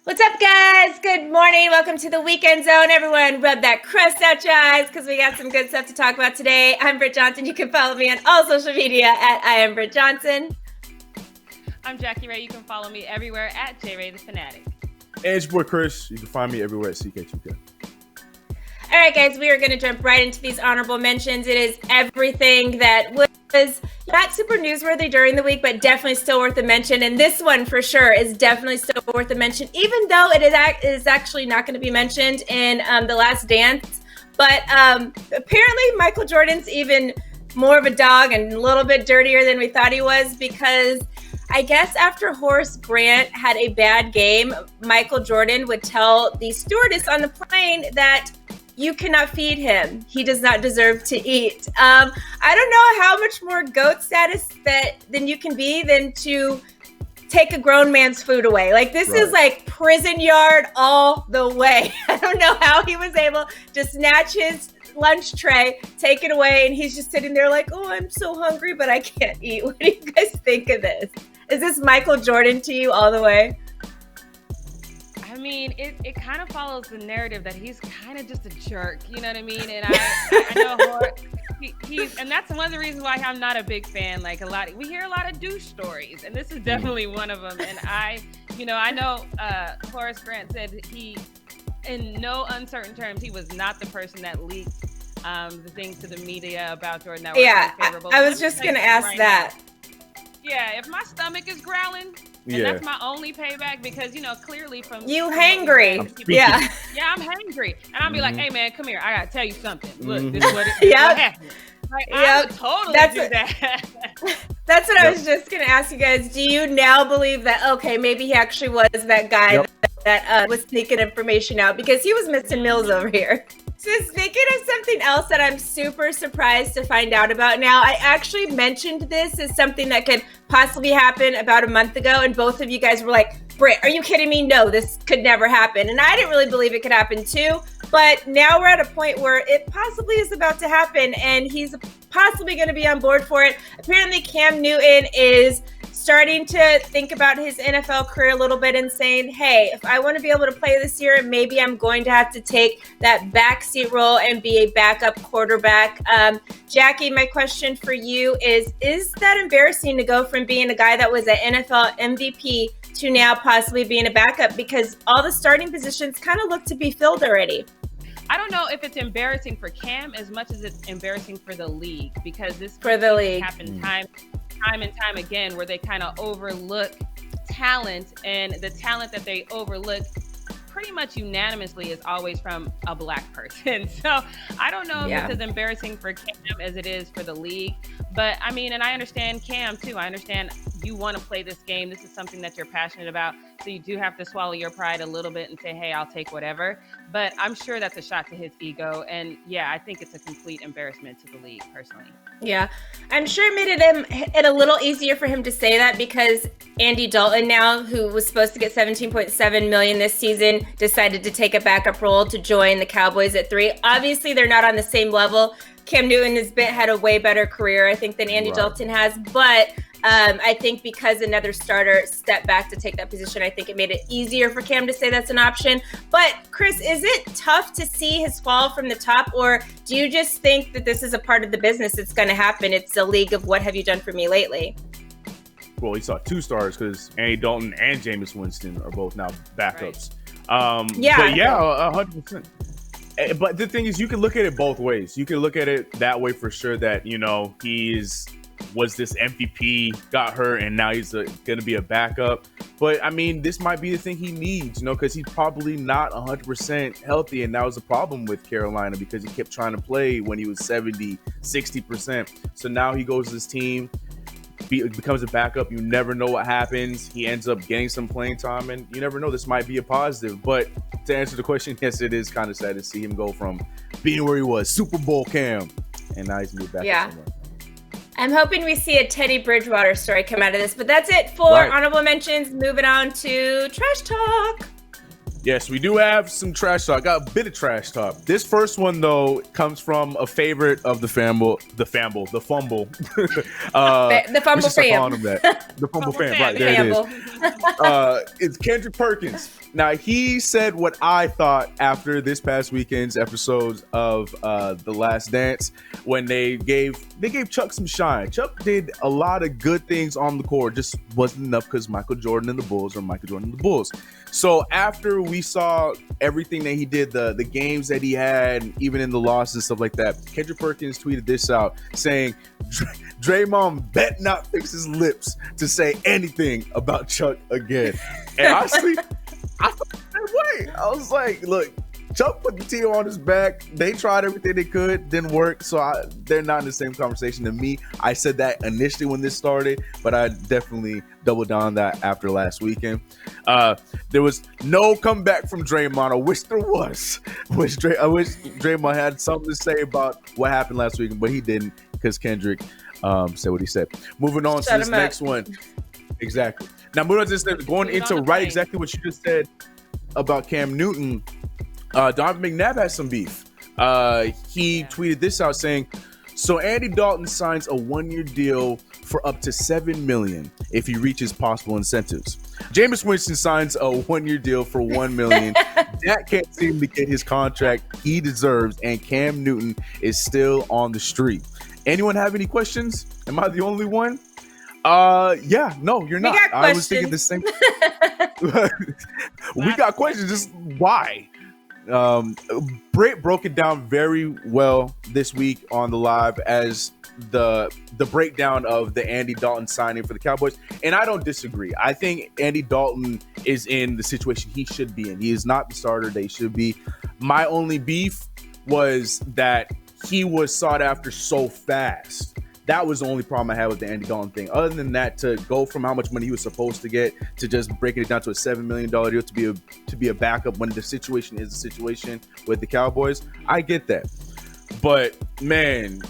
What's up, guys? Good morning. Welcome to the Weekend Zone. Everyone, rub that crust out your eyes because we got some good stuff to talk about today. I'm Britt Johnson. You can follow me on all social media at I am Britt Johnson. I'm Jackie Ray. You can follow me everywhere at JRay the Fanatic. And it's your boy Chris. You can find me everywhere at CK2K. All right, guys, we are going to jump right into these honorable mentions. It is everything that was not super newsworthy during the week, but definitely still worth a mention. And this one for sure is definitely still worth a mention, even though it is actually not going to be mentioned in The Last Dance. But apparently Michael Jordan's even more of a dog and a little bit dirtier than we thought he was, because I guess after Horace Grant had a bad game, Michael Jordan would tell the stewardess on the plane that you cannot feed him. He does not deserve to eat. I don't know how much more GOAT status than you can be than to take a grown man's food away. Like, this is like prison yard all the way. I don't know how he was able to snatch his lunch tray, take it away, and he's just sitting there like, oh, I'm so hungry, but I can't eat. What do you guys think of this? Is this Michael Jordan to you all the way? I mean, it kind of follows the narrative that he's kind of just a jerk, you know what I mean? And I know he's, and that's one of the reasons why I'm not a big fan. Like, we hear a lot of douche stories, and this is definitely one of them. And I know Horace Grant said he, in no uncertain terms, he was not the person that leaked the things to the media about Jordan that were unfavorable. I was just going to ask that. Yeah, if my stomach is growling, and that's my only payback, because, clearly from you hangry. Yeah, I'm hangry. And I'll be like, hey, man, come here. I got to tell you something. Look, this is what happened. Like, I would totally do that. That's what I was just going to ask you guys. Do you now believe that, okay, maybe he actually was that guy that was sneaking information out, because he was missing meals over here? So speaking of something else that I'm super surprised to find out about now, I actually mentioned this as something that could possibly happen about a month ago, and both of you guys were like, Britt, are you kidding me? No, this could never happen. And I didn't really believe it could happen too, but now we're at a point where it possibly is about to happen, and he's possibly going to be on board for it. Apparently Cam Newton is starting to think about his NFL career a little bit and saying, hey, if I want to be able to play this year, maybe I'm going to have to take that backseat role and be a backup quarterback. Jackie, my question for you is that embarrassing to go from being a guy that was an NFL MVP to now possibly being a backup, because all the starting positions kind of look to be filled already? I don't know if it's embarrassing for Cam as much as it's embarrassing for the league, because this happened time and time again, where they kind of overlook talent, and the talent that they overlook pretty much unanimously is always from a black person. So I don't know if it's as embarrassing for Cam as it is for the league. But I mean, and I understand Cam too. I understand you want to play this game. This is something that you're passionate about. So you do have to swallow your pride a little bit and say, hey, I'll take whatever. But I'm sure that's a shot to his ego. And I think it's a complete embarrassment to the league personally. Yeah, I'm sure it made it a little easier for him to say that, because Andy Dalton now, who was supposed to get $17.7 million this season, decided to take a backup role to join the Cowboys at 3. Obviously, they're not on the same level. Cam Newton has had a way better career, I think, than Andy Dalton has. But I think because another starter stepped back to take that position, I think it made it easier for Cam to say that's an option. But Chris, is it tough to see his fall from the top, or do you just think that this is a part of the business that's going to happen? It's a league of what have you done for me lately? Well, he saw 2 stars because Andy Dalton and Jameis Winston are both now backups. Right. 100%. But the thing is, you can look at it both ways. You can look at it that way for sure, that, was this MVP, got hurt, and now he's going to be a backup. But, I mean, this might be the thing he needs, because he's probably not 100% healthy, and that was a problem with Carolina, because he kept trying to play when he was 70, 60%. So now he goes to this team, becomes a backup. You never know what happens. He ends up getting some playing time, and you never know. This might be a positive. But to answer the question, yes, it is kind of sad to see him go from being where he was, Super Bowl Cam, and now he's moved back somewhere. I'm hoping we see a Teddy Bridgewater story come out of this. But that's it for honorable mentions. Moving on to Trash Talk. Yes, we do have some trash talk. Got a bit of trash talk. This first one, though, comes from a favorite of the Fumble. The Fumble the Fumble fam. Calling him that. The Fumble fam. Right, there it is. It's Kendrick Perkins. Now, he said what I thought after this past weekend's episodes of The Last Dance when they gave Chuck some shine. Chuck did a lot of good things on the court, just wasn't enough because Michael Jordan and the Bulls. So after we saw everything that he did, the games that he had, even in the losses and stuff like that, Kendrick Perkins tweeted this out saying, Draymond bet not fix his lips to say anything about Chuck again. And honestly, I thought that way. I was like, look, Chuck put the team on his back. They tried everything they could, didn't work. So they're not in the same conversation to me. I said that initially when this started, but I definitely doubled down on that after last weekend. There was no comeback from Draymond. I wish there was. I wish Draymond had something to say about what happened last weekend, but he didn't because Kendrick said what he said. Moving on to this next one. Exactly. Now, moving on to this, going into right exactly what you just said about Cam Newton. Donovan McNabb has some beef. He tweeted this out saying, so Andy Dalton signs a 1-year deal for up to $7 million if he reaches possible incentives. Jameis Winston signs a 1-year deal for $1 million. Dak can't seem to get his contract he deserves, and Cam Newton is still on the street. Anyone have any questions? Am I the only one? Yeah, no, you're not. I was thinking the same. We got questions. Just why? Britt broke it down very well this week on the live as the breakdown of the Andy Dalton signing for the Cowboys, and I don't disagree. I think Andy Dalton is in the situation he should be in. He is not the starter they should be. My only beef was that he was sought after so fast. That was the only problem I had with the Andy Dalton thing. Other than that, to go from how much money he was supposed to get to just breaking it down to a $7 million deal to be a backup when the situation is the situation with the Cowboys, I get that. But man,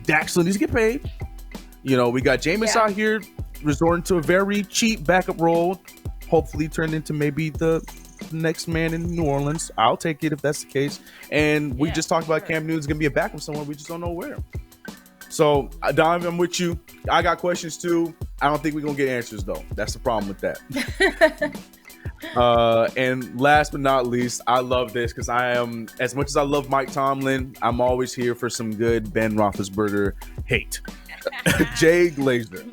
Dak still needs to get paid. You know, we got Jameis out here resorting to a very cheap backup role. Hopefully, turned into maybe the next man in New Orleans. I'll take it if that's the case. And we just talked about Cam Newton's gonna be a backup somewhere. We just don't know where. So, Donovan, I'm with you. I got questions too. I don't think we're going to get answers, though. That's the problem with that. And last but not least, I love this because I am, as much as I love Mike Tomlin, I'm always here for some good Ben Roethlisberger hate. Jay Glazer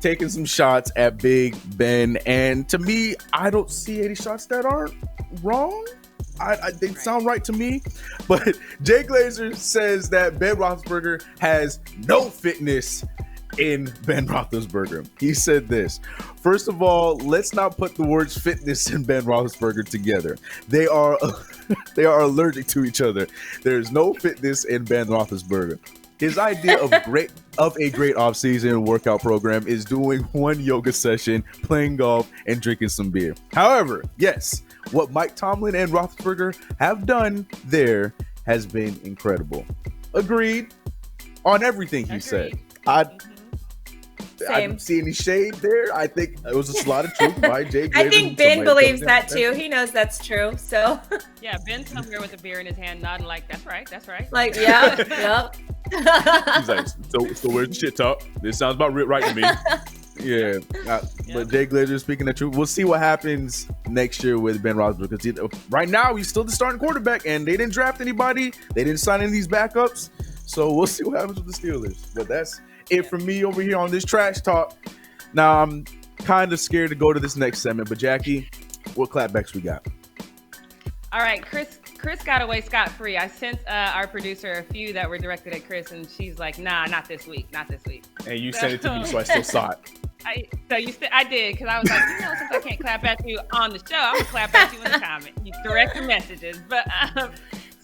taking some shots at Big Ben. And to me, I don't see any shots that aren't wrong. They sound right to me, but Jay Glazer says that Ben Roethlisberger has no fitness in Ben Roethlisberger. He said this: first of all, let's not put the words fitness and Ben Roethlisberger together. They are allergic to each other. There's no fitness in Ben Roethlisberger. His idea of a great offseason workout program is doing one yoga session, playing golf, and drinking some beer. However, yes, what Mike Tomlin and Roethlisberger have done there has been incredible. Agreed on everything he said. I don't see any shade there. I think it was a lot of truth by Jay Glazer. I think Ben believes that too. He knows that's true. So yeah, Ben's somewhere with a beer in his hand, nodding like, "That's right, that's right." Like, yeah, yep. He's like, so where's the shit talk? This sounds about right to me. Yeah, but Jay Glazer is speaking the truth. We'll see what happens next year with Ben Roethlisberger because right now he's still the starting quarterback, and they didn't draft anybody. They didn't sign any of these backups. So we'll see what happens with the Steelers. But that's it for me over here on this trash talk. Now I'm kind of scared to go to this next segment, but Jackie, what clapbacks we got? All right, Chris got away scot-free. I sent our producer a few that were directed at Chris, and she's like, "Nah, not this week. And you sent it to me, so I still saw it. I did, because I was like, since I can't clap at you on the show, I'm gonna clap at you in the comment. You direct your messages, but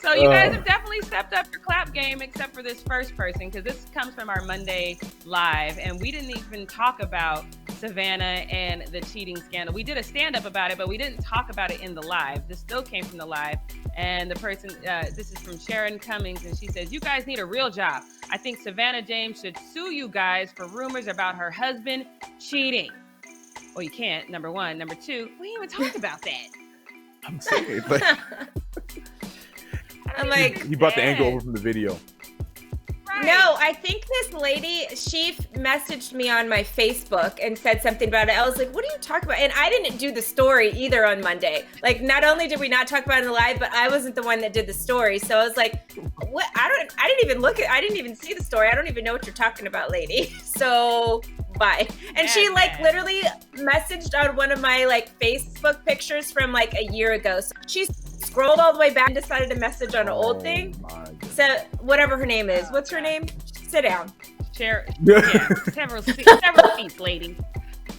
so you guys have definitely stepped up your clap game, except for this first person, because this comes from our Monday live, and we didn't even talk about Savannah and the cheating scandal. We did a stand-up about it, but we didn't talk about it in the live. This still came from the live, and the person, this is from Sharon Cummings, and she says, "You guys need a real job. I think Savannah James should sue you guys for rumors about her husband cheating." Well, you can't, number one. Number two, we didn't even talk about that. I'm saying, but I'm like, he brought the angle over from the video. Right. No, I think this lady, she messaged me on my Facebook and said something about it. I was like, what are you talking about? And I didn't do the story either on Monday. Like, not only did we not talk about it in the live, but I wasn't the one that did the story. So I was like, what? I didn't even see the story. I don't even know what you're talking about, lady. So bye. And she literally messaged on one of my like Facebook pictures from like a year ago. So she scrolled all the way back and decided to message on an old thing. So whatever her name is. What's her name? Sit down. Several seats, lady.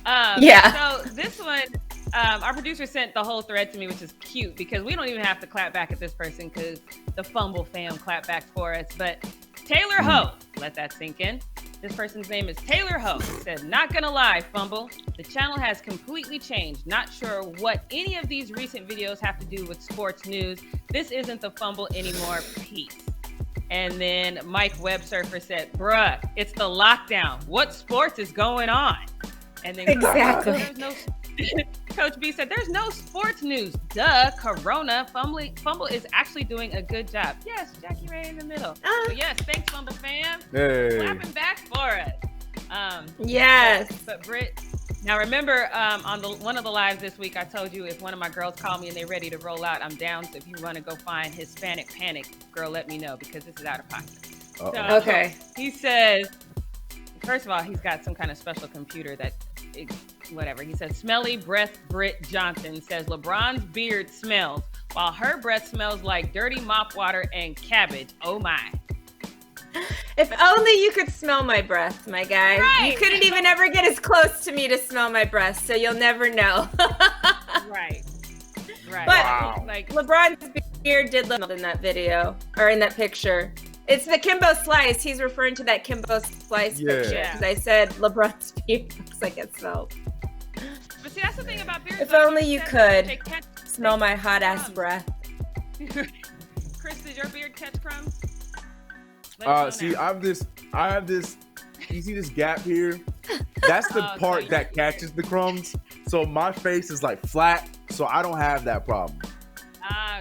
So this one, our producer sent the whole thread to me, which is cute because we don't even have to clap back at this person because the Fumble fam clap back for us. But Taylor Ho, let that sink in. This person's name is Taylor Ho. Said, not gonna lie, Fumble, the channel has completely changed. Not sure what any of these recent videos have to do with sports news. This isn't the Fumble anymore. Peace. And then Mike Web Surfer said, bruh, it's the lockdown. What sports is going on? And then Coach B said, there's no sports news. Duh, Corona. Fumble is actually doing a good job. Yes, Jackie Ray in the middle. So yes, thanks, Fumble fam. Hey. Clapping back for us. Yes. But Britt, now remember on one of the lives this week, I told you if one of my girls call me and they're ready to roll out, I'm down. So if you want to go find Hispanic Panic, girl, let me know because this is out of pocket. So, okay. He says, first of all, he's got some kind of special computer that, whatever. He says, smelly breath Britt Johnson says LeBron's beard smells while her breath smells like dirty mop water and cabbage. Oh my. If only you could smell my breath, my guy. Right. You couldn't even ever get as close to me to smell my breath, so you'll never know. Right. But like LeBron's beard did look in that video or in that picture. It's the Kimbo Slice. He's referring to that Kimbo Slice picture because I said LeBron's beard looks like it smelled. But see, that's the thing about beards. If only you could smell my hot ass breath. Chris, does your beard catch crumbs? See, I have this. You see this gap here? That's the part that catches the crumbs. So my face is like flat, so I don't have that problem.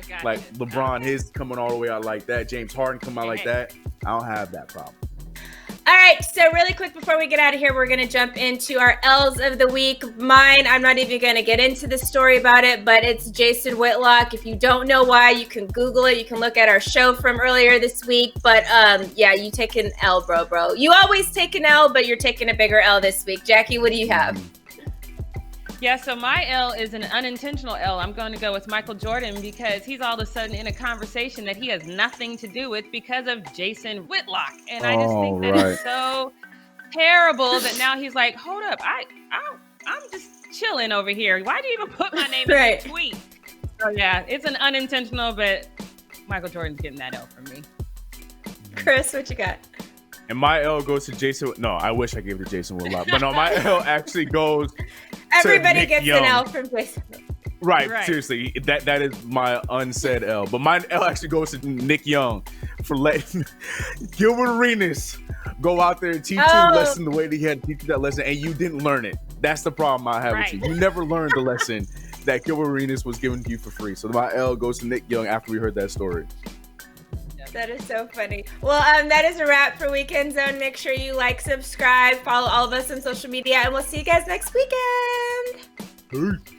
Gotcha. Like LeBron, his coming all the way out like that. James Harden come out like that. I don't have that problem. All right, so really quick before we get out of here, we're going to jump into our L's of the week. Mine, I'm not even going to get into the story about it, but it's Jason Whitlock. If you don't know why, you can Google it. You can look at our show from earlier this week. But yeah, you take an L, bro. You always take an L, but you're taking a bigger L this week. Jackie, what do you have? Yeah, so my L is an unintentional L. I'm going to go with Michael Jordan because he's all of a sudden in a conversation that he has nothing to do with because of Jason Whitlock. And I just think that it's so terrible that now he's like, hold up, I'm just chilling over here. Why do you even put my name in the tweet? So yeah, it's an unintentional, but Michael Jordan's getting that L from me. Chris, what you got? And my L goes to Jason. No, I wish I gave it to Jason Whitlock, but no, my L actually goes. Everybody gets an L from Jason. Right, seriously, that is my unsaid L. But my L actually goes to Nick Young for letting Gilbert Arenas go out there and teach you a lesson the way that he had to teach you that lesson, and you didn't learn it. That's the problem I have with you. You never learned the lesson that Gilbert Arenas was given to you for free. So my L goes to Nick Young after we heard that story. That is so funny. Well, that is a wrap for Weekend Zone. Make sure you like, subscribe, follow all of us on social media, and we'll see you guys next weekend. Peace.